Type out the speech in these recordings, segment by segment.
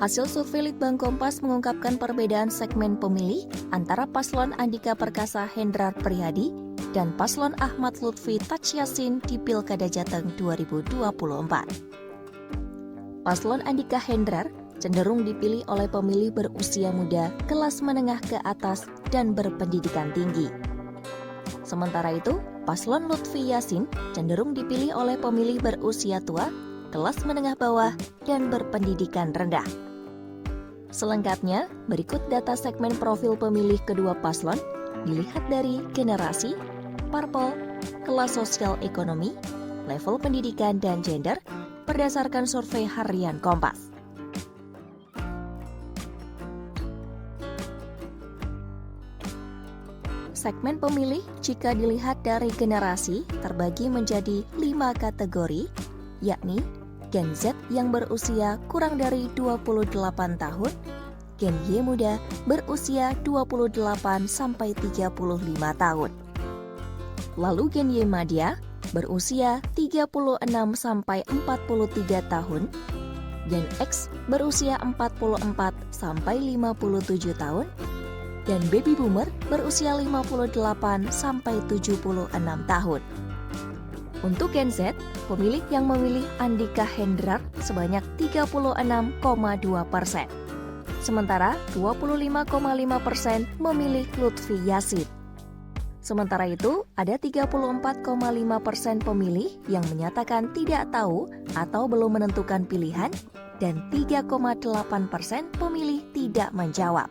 Hasil survei Litbang Kompas mengungkapkan perbedaan segmen pemilih antara paslon Andika Perkasa Hendrar Prihadi dan paslon Ahmad Lutfi Taj Yassin di Pilkada Jateng 2024. Paslon Andika Hendrar cenderung dipilih oleh pemilih berusia muda, kelas menengah ke atas, dan berpendidikan tinggi. Sementara itu, paslon Lutfi Yassin cenderung dipilih oleh pemilih berusia tua, kelas menengah bawah, dan berpendidikan rendah. Selengkapnya, berikut data segmen profil pemilih kedua paslon dilihat dari generasi, parpol, kelas sosial ekonomi, level pendidikan, dan gender berdasarkan survei harian Kompas. Segmen pemilih jika dilihat dari generasi terbagi menjadi 5 kategori, yakni Gen Z yang berusia kurang dari 28 tahun, Gen Y muda berusia 28 sampai 35 tahun. Lalu Gen Y madya berusia 36 sampai 43 tahun, Gen X berusia 44 sampai 57 tahun, dan Baby Boomer berusia 58 sampai 76 tahun. Untuk Gen Z, pemilih yang memilih Andika Hendrar sebanyak 36,2%. Sementara 25,5% memilih Lutfi Yassin. Sementara itu, ada 34,5% pemilih yang menyatakan tidak tahu atau belum menentukan pilihan dan 3,8% pemilih tidak menjawab.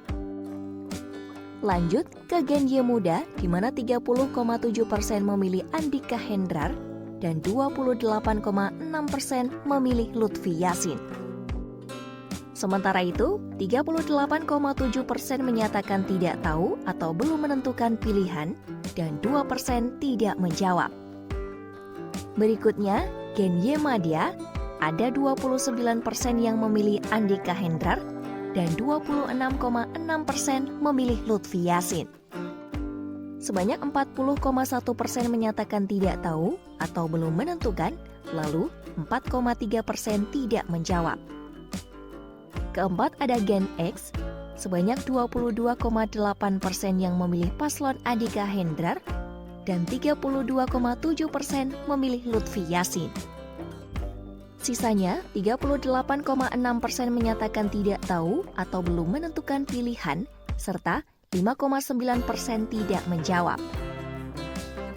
Lanjut ke Gen Y muda, di mana 30,7% memilih Andika Hendrar dan 28,6% memilih Lutfi Yassin. Sementara itu, 38,7% menyatakan tidak tahu atau belum menentukan pilihan dan 2% tidak menjawab. Berikutnya, Gen Y madya, ada 29% yang memilih Andika Hendrar dan 26,6% memilih Lutfi Yassin. Sebanyak 40,1% menyatakan tidak tahu atau belum menentukan, lalu 4,3% tidak menjawab. Keempat ada Gen X, sebanyak 22,8% yang memilih paslon Andika Hendrar dan 32,7% memilih Lutfi Yassin. Sisanya, 38,6% menyatakan tidak tahu atau belum menentukan pilihan, serta 5,9% tidak menjawab.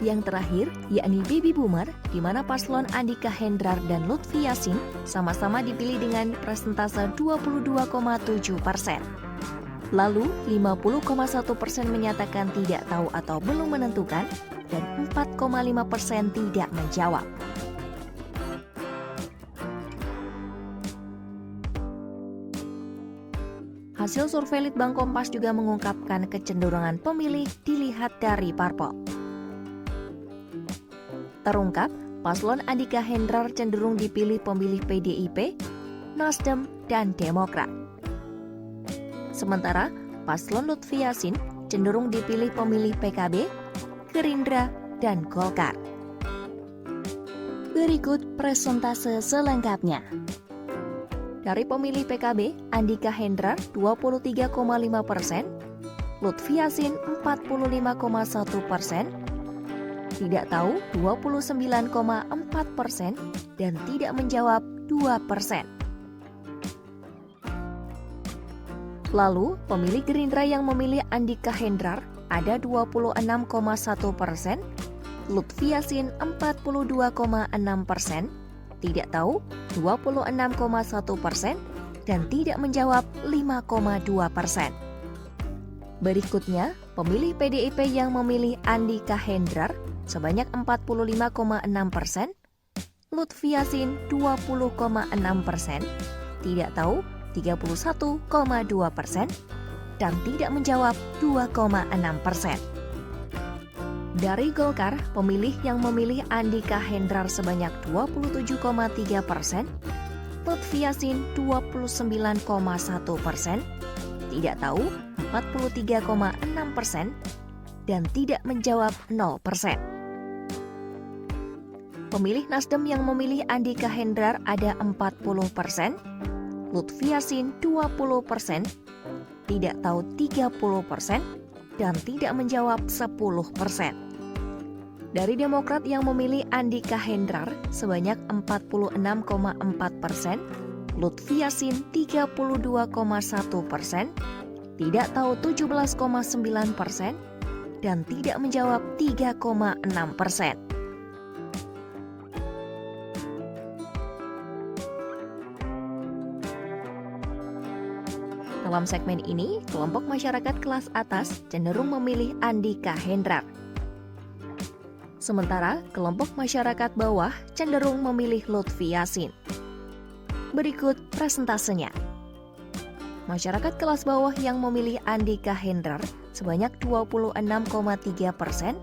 Yang terakhir, yakni Baby Boomer, di mana paslon Andika Hendrar dan Lutfi Yassin sama-sama dipilih dengan persentase 22,7%. Lalu, 50,1% menyatakan tidak tahu atau belum menentukan, dan 4,5% tidak menjawab. Hasil survei Litbang Kompas juga mengungkapkan kecenderungan pemilih dilihat dari parpol. Terungkap, paslon Andika Hendrar cenderung dipilih pemilih PDIP, Nasdem, dan Demokrat. Sementara, paslon Lutfi Yassin cenderung dipilih pemilih PKB, Gerindra, dan Golkar. Berikut presentase selengkapnya. Dari pemilih PKB, Andika Hendrar 23,5%, Lutfi Yassin 45,1%, tidak tahu 29,4%, dan tidak menjawab 2%. Lalu, pemilih Gerindra yang memilih Andika Hendrar ada 26,1%, Lutfi Yassin 42,6%, tidak tahu 26,1%, dan tidak menjawab 5,2%. Berikutnya, pemilih PDIP yang memilih Andika Hendrar sebanyak 45,6%, Lutfi Yassin 20,6%, tidak tahu 31,2%, dan tidak menjawab 2,6%. Dari Golkar, pemilih yang memilih Andika Hendrar sebanyak 27,3%, Lutfi Yassin 29,1%, tidak tahu 43,6%, dan tidak menjawab 0%. Pemilih Nasdem yang memilih Andika Hendrar ada 40%, Lutfi Yassin 20%, tidak tahu 30%, dan tidak menjawab 10%. Dari Demokrat yang memilih Andika Hendrar sebanyak 46,4%, Lutfi Yassin 32,1%, tidak tahu 17,9%, dan tidak menjawab 3,6%. Dalam segmen ini, kelompok masyarakat kelas atas cenderung memilih Andika Hendrar. Sementara kelompok masyarakat bawah cenderung memilih Lutfi Yassin. Berikut presentasenya. Masyarakat kelas bawah yang memilih Andika Hendrar sebanyak 26,3%,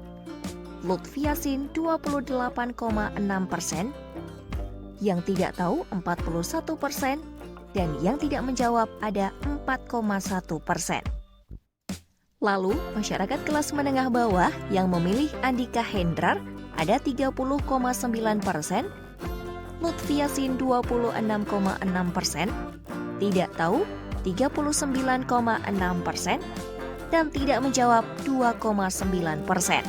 Lutfi Yassin 28,6%, yang tidak tahu 41%, dan yang tidak menjawab ada 4,1%. Lalu, masyarakat kelas menengah bawah yang memilih Andika Hendrar ada 30,9%, Lutfi Yassin 26,6%, tidak tahu 39,6%, dan tidak menjawab 2,9%.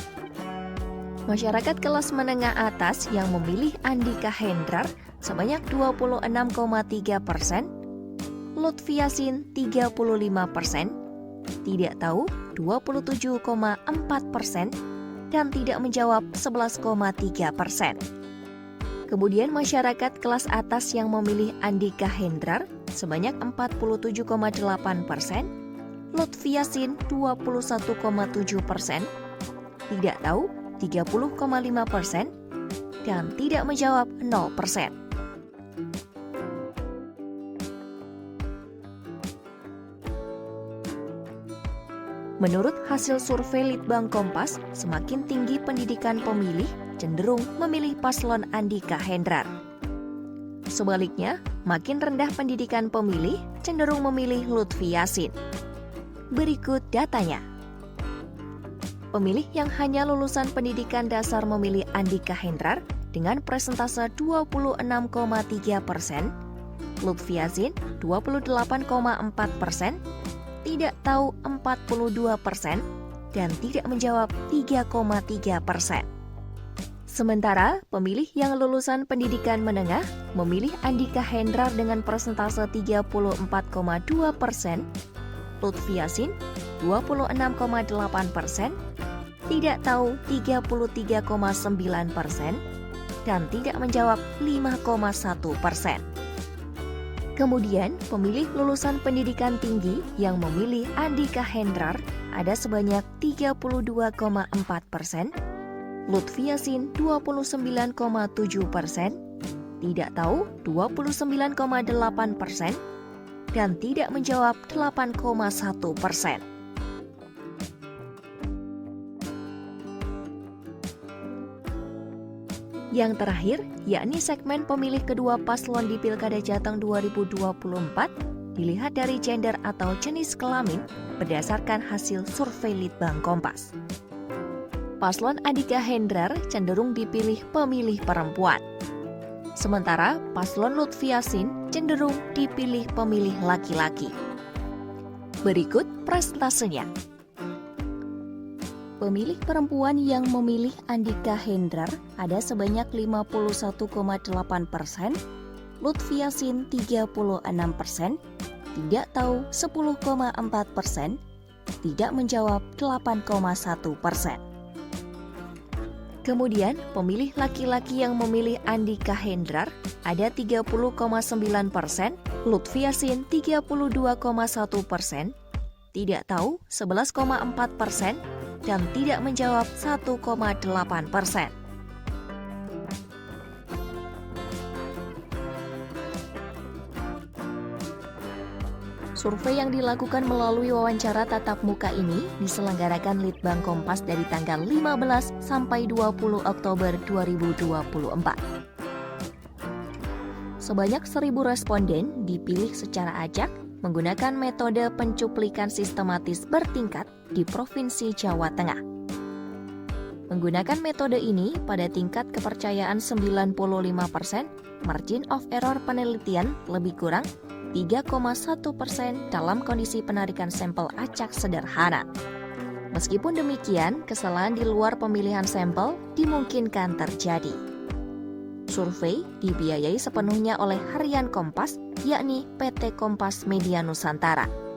Masyarakat kelas menengah atas yang memilih Andika Hendrar sebanyak 26,3%, Lutfi Yassin 35%, tidak tahu 27,4%, dan tidak menjawab 11,3%. Kemudian masyarakat kelas atas yang memilih Andika Hendrar sebanyak 47,8%, Lutfi Yassin 21,7%, tidak tahu 30,5%, dan tidak menjawab 0%. Menurut hasil survei Litbang Kompas, semakin tinggi pendidikan pemilih cenderung memilih paslon Andika Hendrar. Sebaliknya, makin rendah pendidikan pemilih cenderung memilih Lutfi Yassin. Berikut datanya. Pemilih yang hanya lulusan pendidikan dasar memilih Andika Hendrar dengan persentase 26,3%, Lutfi Yassin 28,4%, tidak tahu 42%, dan tidak menjawab 3,3%. Sementara pemilih yang lulusan pendidikan menengah memilih Andika Hendrar dengan persentase 34,2%, Lutfi Yassin 26,8%, tidak tahu 33,9%, dan tidak menjawab 5,1%. Kemudian, pemilih lulusan pendidikan tinggi yang memilih Andika Hendrar ada sebanyak 32,4%, Lutfi Yassin 29,7%, tidak tahu 29,8%, dan tidak menjawab 8,1%. Yang terakhir, yakni segmen pemilih kedua paslon di Pilkada Jateng 2024 dilihat dari gender atau jenis kelamin berdasarkan hasil survei Litbang Kompas. Paslon Andika Hendrar cenderung dipilih pemilih perempuan. Sementara paslon Lutfi Yassin cenderung dipilih pemilih laki-laki. Berikut presentasenya. Pemilih perempuan yang memilih Andika Hendrar ada sebanyak 51,8%, Lutfi Yassin 36%, tidak tahu 10,4%, tidak menjawab 8,1%. Kemudian, pemilih laki-laki yang memilih Andika Hendrar ada 30,9%, Lutfi Yassin 32,1%, tidak tahu 11,4%, dan tidak menjawab 1,8%. Survei yang dilakukan melalui wawancara tatap muka ini diselenggarakan Litbang Kompas dari tanggal 15 sampai 20 Oktober 2024. Sebanyak 1.000 responden dipilih secara acak menggunakan metode pencuplikan sistematis bertingkat di Provinsi Jawa Tengah. Menggunakan metode ini pada tingkat kepercayaan 95%, margin of error penelitian lebih kurang 3,1% dalam kondisi penarikan sampel acak sederhana. Meskipun demikian, kesalahan di luar pemilihan sampel dimungkinkan terjadi. Survei dibiayai sepenuhnya oleh harian Kompas, yakni PT Kompas Media Nusantara.